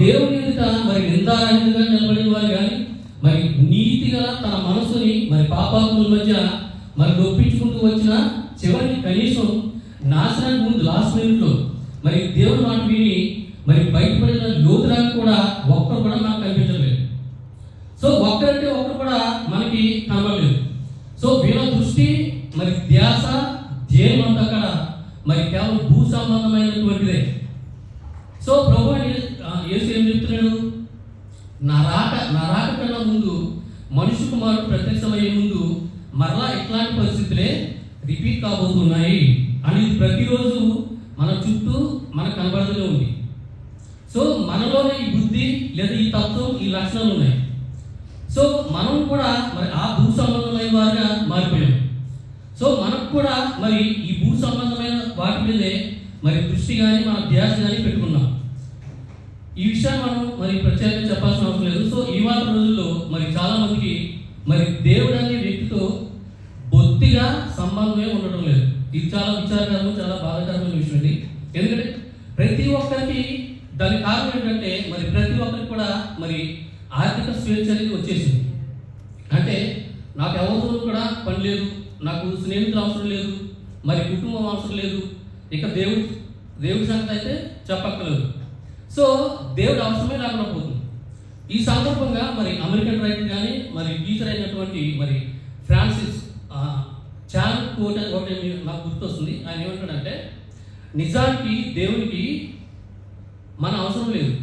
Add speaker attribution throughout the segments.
Speaker 1: దేవుని ఎదుట మరి నిందారహితంగా నిలబడిన వారు కానీ మరి నీతిగా తన మనసుని మరి పాపాత్ముల మధ్య మరి నొప్పించుకుంటూ వచ్చిన చివరికి కనీసం నాశనానికి ముందు లాస్ట్ మినిట్లో మరి దేవుని మాట విని మరి బయటపడిన లోతురాలు కూడా ఒక్కరు కూడా మనకు కనిపించలేదు. సో ఒక్కరంటే ఒక్కరు కూడా మనకి కనబడలేదు. సో వీళ్ళ దృష్టి మరి ధ్యాస ధ్యేయం అంతా అక్కడ మరి కేవలం భూ సంబంధమైనటువంటిదే. సో ప్రభు యేసు ఏం చెప్తున్నాడు? నా రాక కన్నా ముందు మనిషి కుమారుడు ప్రత్యక్షమయ్యే ముందు మరలా ఇట్లాంటి పరిస్థితులే రిపీట్ కాబోతున్నాయి అని ప్రతిరోజు మన చుట్టూ మనకు కనబడుతూనే ఉంది. సో మనలోనే ఈ బుద్ధి లేదా ఈ తత్వం ఈ లక్షణాలు ఉన్నాయి. సో మనం కూడా మరి ఆ భూ సంబంధమైన వారిగా మారిపోయాం. సో మనకు కూడా మరి ఈ భూ సంబంధమైన వాటి మీదే మరి దృష్టి కానీ మన ధ్యాస కానీ పెట్టుకున్నాం. ఈ విషయాన్ని మనం మరి ప్రత్యేకంగా చెప్పాల్సిన అవసరం లేదు. సో ఈ మాత్రం రోజుల్లో మరి చాలా మందికి మరి దేవుడు అనే వ్యక్తితో బొత్తిగా సంబంధమే ఉండటం లేదు. ఇది చాలా విచారకరము, చాలా బాధాకరమైన విషయం ఇది. ఎందుకంటే ప్రతి ఒక్కరికి దాని కారణం ఏంటంటే మరి ప్రతి ఒక్కరికి కూడా మరి ఆర్థిక స్వేచ్ఛ అనేది వచ్చేసింది. అంటే నాకు ఎవరితో కూడా పని లేదు, నాకు స్నేహితులు అవసరం లేదు, మరి కుటుంబం అవసరం లేదు, ఇక దేవుడి సంగతి అయితే చెప్పక్కర్లేదు. సో దేవుడు అవసరమే లేకుండా పోతుంది. ఈ సందర్భంగా మరి అమెరికన్ రైటర్ కానీ మరి టీచర్ అయినటువంటి మరి ఫ్రాన్సిస్ చాన్ కోట్ ఒకటి నాకు గుర్తొస్తుంది. ఆయన ఏమంటాడంటే, నిజానికి దేవునికి మన అవసరం లేదు.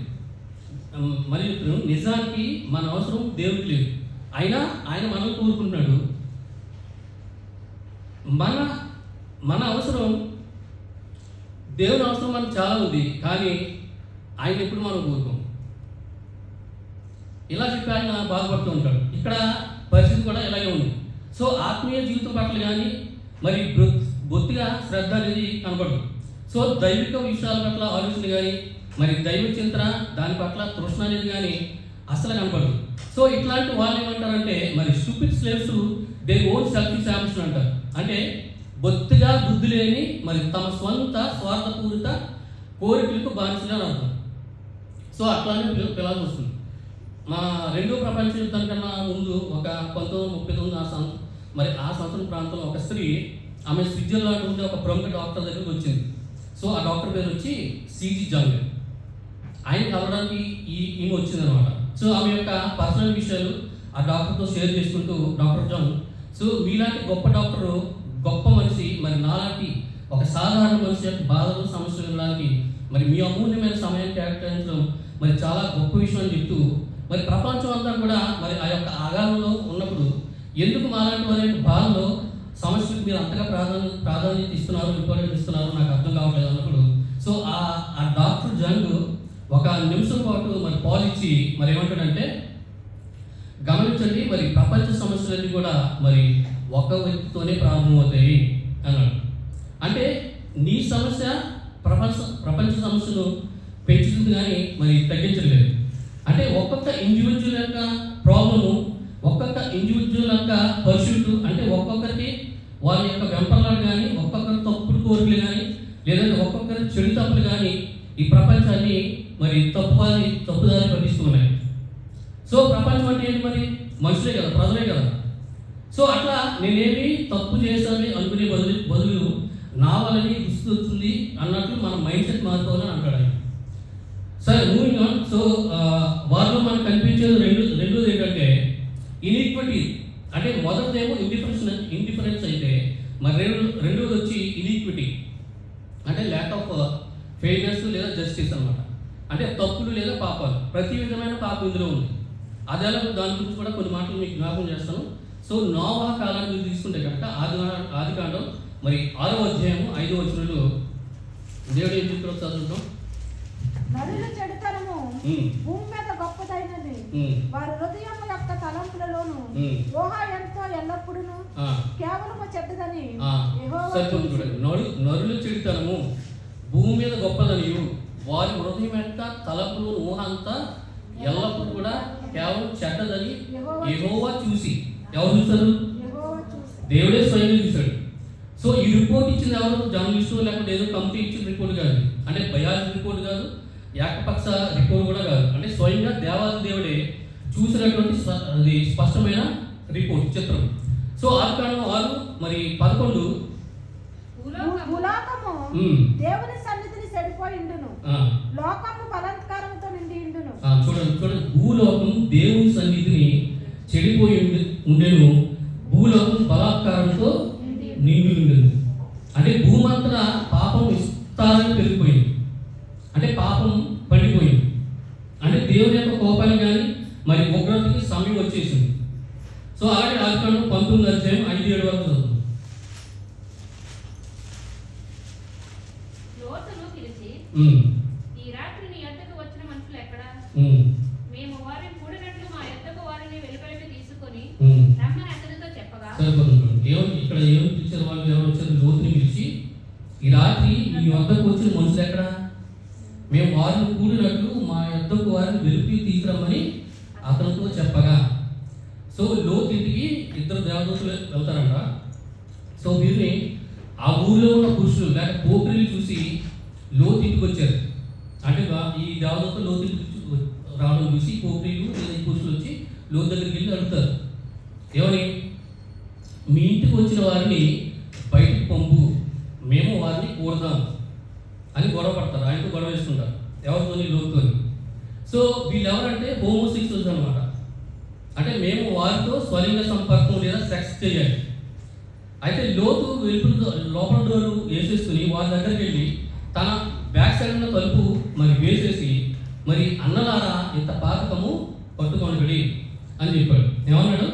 Speaker 1: మరి నిజానికి మన అవసరం దేవుడికి లేదు, అయినా ఆయన మనం కోరుకుంటున్నాడు. మన అవసరం దేవుని అవసరం మనకు చాలా ఉంది, కానీ ఆయన ఎప్పుడు మనం కోరుకోం. ఇలా చెప్పి ఆయన బాధపడుతూ ఉంటాడు. ఇక్కడ పరిస్థితి కూడా ఇలాగే ఉంది. సో ఆత్మీయ జీవితం పట్ల కానీ మరి బొత్తిగా శ్రద్ధ అనేది కనబడదు. సో దైవిక విషయాల పట్ల ఆలోచన కానీ మరి దైవ చింతన దాని పట్ల తృష్ణ అనేది కానీ అసలు కనబడదు. సో ఇట్లాంటి వాళ్ళు ఏమంటారంటే మరి stupid slaves they own selfish ambition అంటారు. అంటే బొత్తిగా బుద్ధి లేని మరి తమ స్వంత స్వార్థపూరిత కోరికలకు బానిసలు అని అర్థం. సో అట్లానే పిల్లలు వస్తుంది. మా రెండో ప్రపంచ యుద్ధం కన్నా ముందు ఒక 1939 మరి ఆ సంవత్సరం ప్రాంతంలో ఒక స్త్రీ, ఆమె స్విట్జర్లాండ్ ఉండే ఒక ప్రముఖ డాక్టర్ దగ్గరికి వచ్చింది. సో ఆ డాక్టర్ పేరు వచ్చి సిజి జంగ్. ఆయన కలవడానికి ఈమె వచ్చిందనమాట. సో ఆమె యొక్క పర్సనల్ విషయాలు ఆ డాక్టర్తో షేర్ చేసుకుంటూ, డాక్టర్ జంగ్, సో మీలాంటి గొప్ప డాక్టరు, గొప్ప మనిషి మరి నాలాంటి ఒక సాధారణ మనిషి యొక్క బాధలు సమస్యలు వినడానికి మరి మీ అమూల్యమైన సమయం కేటాయించడం మరి చాలా గొప్ప విషయం అని చెప్తూ, మరి ప్రపంచం అంతా కూడా మరి ఆ యొక్క ఆగారంలో ఉన్నప్పుడు ఎందుకు మాలాంటి వారి యొక్క బాధలో సమస్యలకు మీరు అంతగా ప్రాధాన్యత ఇస్తున్నారు, ఇంపార్టెన్స్ ఇస్తున్నారు, నాకు అర్థం కావట్లేదు అన్నప్పుడు, సో ఆ డాక్టర్ జంగ్ ఒక నిమిషం పాటు మరి పాలిచ్చి మరి ఏమంటాడంటే, గమనించండి మరి ప్రపంచ సమస్యలన్నీ కూడా మరి ఒక వ్యక్తితోనే ప్రారంభమవుతాయి అన్నాడు. అంటే నీ సమస్య ప్రపంచ సమస్యను పెంచుతుంది కానీ మరి తగ్గించలేదు. అంటే ఒక్కొక్క ఇండివిజువల్ యొక్క ప్రాబ్లము, ఒక్కొక్క ఇండివిజువల్ యొక్క పర్సూట్, అంటే ఒక్కొక్కరికి వారి యొక్క వెంపర్లాలు కానీ, ఒక్కొక్కరి తప్పుడు కోరికలు కానీ, లేదంటే ఒక్కొక్కరి చెడు తప్పులు కానీ ఈ ప్రపంచాన్ని మరి తప్పుదారి పట్టిస్తూ ఉన్నాయి. సో ప్రపంచం అంటే ఏంటి? మరి మనుషులే కదా, ప్రజలే కదా. సో అట్లా నేనేమి తప్పు చేశానని అనుకునే బదులు నా వలని దుస్థితి వచ్చింది అన్నట్లు మన మైండ్ సెట్ మారుకోవాలని అంటాడు ఆయన. సరే, మూవింగ్ ఆన్. సో వారిలో మనకు కనిపించేది రెండోది ఏంటంటే ఇన్ఈక్విటీ. అంటే మొదటిదేమో ఇండిఫరెన్స్ అయితే మరి రెండోది వచ్చి ఇన్ఈక్విటీ, అంటే ల్యాక్ ఆఫ్ ఫెయిర్నెస్ లేదా జస్టిస్ అనమాట. అంటే తప్పులు లేదా పాపాలు, ప్రతి విధమైన పాపం ఇందులో ఉంది. అదేలా దాని గురించి కూడా కొన్ని మాటలు మీకు జ్ఞాపకం చేస్తాను. సో నోవహు కాలాన్ని మీరు తీసుకుంటే కనుక ఆదికాండం మరి 6వ అధ్యాయము 5వ వచనంలో దేవుడు ఏం చెప్తారో చదువుతాం.
Speaker 2: నరుల చెడుతనము భూమి మీద గొప్పదైనది, వారి హృదయం యొక్క తలంపులలోను ఊహ ఎంతో ఎల్లప్పుడూ కేవలము చెడ్డదని
Speaker 1: నరుల చెడుతనము భూమి మీద గొప్పదనియు వారి హృదయం యొక్క తలంపులు ఊహ అంతా ఎల్లప్పుడు కూడా కేవలం చెడ్డదని యెహోవా చూసి. ఎవరు చూశారు? దేవుడే స్వయంగా చూశాడు. సో ఈ రిపోర్ట్ ఇచ్చింది ఎవరు? జర్నలిస్టు లేకపోతే ఏదో కంపెనీ ఇచ్చిన రిపోర్ట్ కాదు, అంటే బయాలజీ రిపోర్ట్ కాదు, ఏకపక్ష రిపోర్ట్ కూడా కాదు, అంటే స్వయంగా దేవాది దేవుడే చూసినటువంటి అది స్పష్టమైన రిపోర్ట్ చిత్రం. సో ఆదికాండం 6:11
Speaker 2: భూలోకము దేవుని సన్నిధిని చెడిపోయిండును, లోకము బలాత్కారంతో నిండి ఉండును.
Speaker 1: చూడండి, భూలోకం దేవుని సన్నిధిని చెడిపోయి ఉండెను, భూలోకం బలాత్కారంతో నిండి ఉండెను. అంటే భూమంతటా పాపం విస్తారంగా పెరిగిపోయింది, అంటే పాపం పండిపోయింది, అంటే దేవుని యొక్క కోపానికి కానీ మరి ఉగ్రతకి సమయం వచ్చేసింది. సో అలాగే ఆదికాండం 19:5-7 వరకు చదువుతుంది.
Speaker 3: లోతును పిలిచి, ఈ రాత్రి నీ యొద్దకు వచ్చిన మనుషులు ఎక్కడా? మేము వారిని కూడినట్లు మా యొద్దకు వారిని వెలుపలికి తీసుకొని రమ్మని అతనితో చెప్పగా,
Speaker 1: ఇక్కడ ఏం పిలిచారు వాళ్ళు? ఎవరు వచ్చారు? లోతుని పిలిచి, ఈ రాత్రి మీ యొద్దకు వచ్చిన మనుషులు ఎక్కడా? మేము వారిని కూడినట్లు మా యొద్దకు వారిని వెలుపలికి తీసుకురమ్మని అతనితో చెప్పగా. సో లోతు ఇంటికి 2 దేవదూతలు వెళ్తారంట. సో వీరిని ఆ ఊరిలో ఉన్న పురుషులు లేక పోకిరీలు చూసి లోతు ఇంటికి వచ్చారు. అంటే ఈ దేవదూతలు లోతు ఇంటికి రావడం చూసి పోకిరీలు లేదా పురుషులు వచ్చి లోతు దగ్గరికి వెళ్ళి అడుగుతారు, ఏమని? మీ ఇంటికి వచ్చిన వారిని బయటకు పంపు, మేము వారిని కూడదాం అని గొడవ పడతారు. ఆయనతో గొడవ వేసుకుంటారు, ఎవరితోని? లోతుతోని. సో వీళ్ళు ఎవరంటే హోమోసెక్సువల్స్ అనమాట. అంటే మేము వారితో స్వలింగ సంపర్కం లేదా సెక్స్ చేయాలి. అయితే లోతు లోపల డోరు వేసేసుకుని వాళ్ళ దగ్గరికి వెళ్ళి తన బ్యాక్ సైడ్ ఉన్న తలుపు మరి వేసేసి, మరి అన్నలారా ఇంత పాతకము పట్టుకొనబడి అని చెప్పాడు. ఏమన్నాడు?